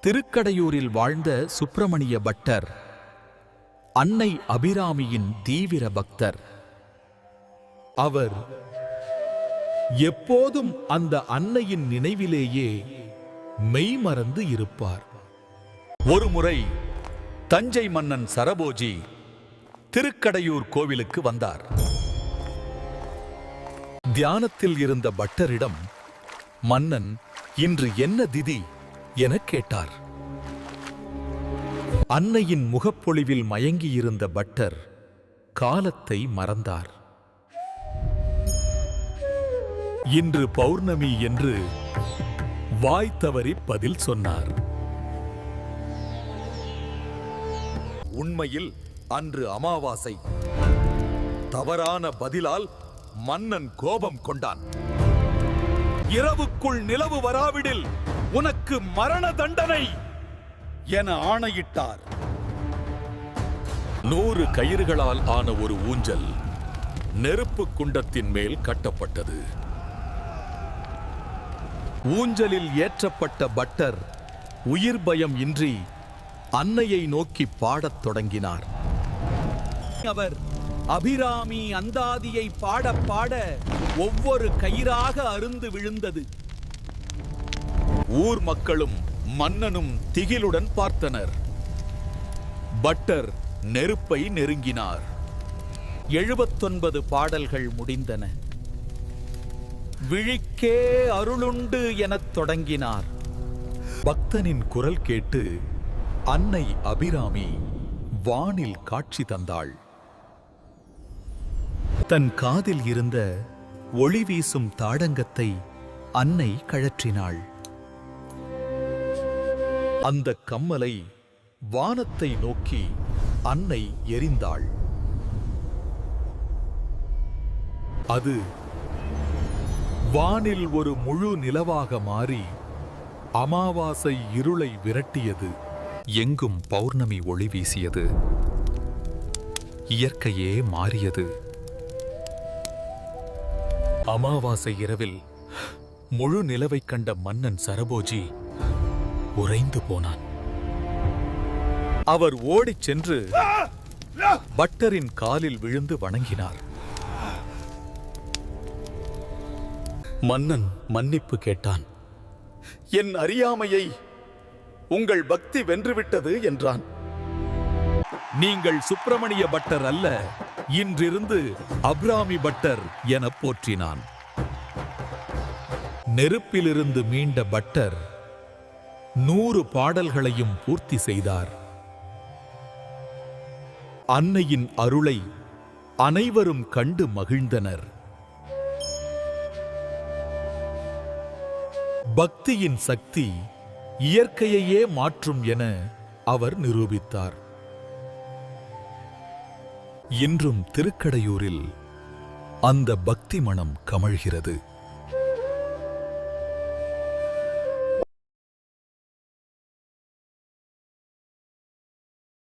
திருக்கடையூரில் வாழ்ந்த சுப்பிரமணிய பட்டர் அன்னை அபிராமியின் தீவிர பக்தர். அவர் எப்போதும் அந்த அன்னையின் நினைவிலேயே மெய்மறந்து இருப்பார். ஒருமுறை தஞ்சை மன்னன் சரபோஜி திருக்கடையூர் கோவிலுக்கு வந்தார். தியானத்தில் இருந்த பட்டரிடம் மன்னன் இன்று என்ன திதி எனக் கேட்டார். அன்னையின் முகப்பொழிவில் மயங்கியிருந்த பட்டர் காலத்தை மறந்தார். இன்று பௌர்ணமி என்று வாய் தவறி பதில் சொன்னார். உண்மையில் அன்று அமாவாசை. தவறான பதிலால் மன்னன் கோபம் கொண்டான். இரவுக்குள் நிலவு வராவிடில் உனக்கு மரண தண்டனை என ஆணையிட்டார். 100 கயிறுகளால் ஆன ஒரு ஊஞ்சல் நெருப்பு குண்டத்தின் மேல் கட்டப்பட்டது. ஊஞ்சலில் ஏற்றப்பட்ட பட்டர் உயிர் பயம் இன்றி அன்னையை நோக்கி பாடத் தொடங்கினார். அவர் அபிராமி அந்தாதியை பாட பாட ஒவ்வொரு கயிறாக அருந்து விழுந்தது. ஊர் மக்களும் மன்னனும் திகிலுடன் பார்த்தனர். பட்டர் நெருப்பை நெருங்கினார். 79 பாடல்கள் முடிந்தன. விழிக்கே அருளுண்டு எனத் தொடங்கினார். பக்தனின் குரல் கேட்டு அன்னை அபிராமி வானில் காட்சி தந்தாள். தன் காதில் இருந்த ஒளி வீசும் தாடங்கத்தை அன்னை கழற்றினாள். அந்த கம்மலை வானத்தை நோக்கி அன்னை எறிந்தாள். அது வானில் ஒரு முழு நிலவாக மாறி அமாவாசை இருளை விரட்டியது. எங்கும் பௌர்ணமி ஒளி வீசியது. இயற்கையே மாறியது. அமாவாசை இரவில் முழு நிலவைக் கண்ட மன்னன் சரபோஜி உறைந்து போனான். அவர் ஓடிச் சென்று பட்டரின் காலில் விழுந்து வணங்கினார். மன்னன் மன்னிப்பு கேட்டான். என் அறியாமையை உங்கள் பக்தி வென்றுவிட்டது என்றான். நீங்கள் சுப்பிரமணிய பட்டர் அல்ல, இன்றிருந்து அபிராமி பட்டர் என போற்றினான். நெருப்பிலிருந்து மீண்ட பட்டர் 100 பாடல்களையும் பூர்த்தி செய்தார். அன்னையின் அருளை அனைவரும் கண்டு மகிழ்ந்தனர். பக்தியின் சக்தி இயற்கையையே மாற்றும் என அவர் நிரூபித்தார். இன்றும் திருக்கடையூரில் அந்த பக்தி மனம் கமழ்கிறது.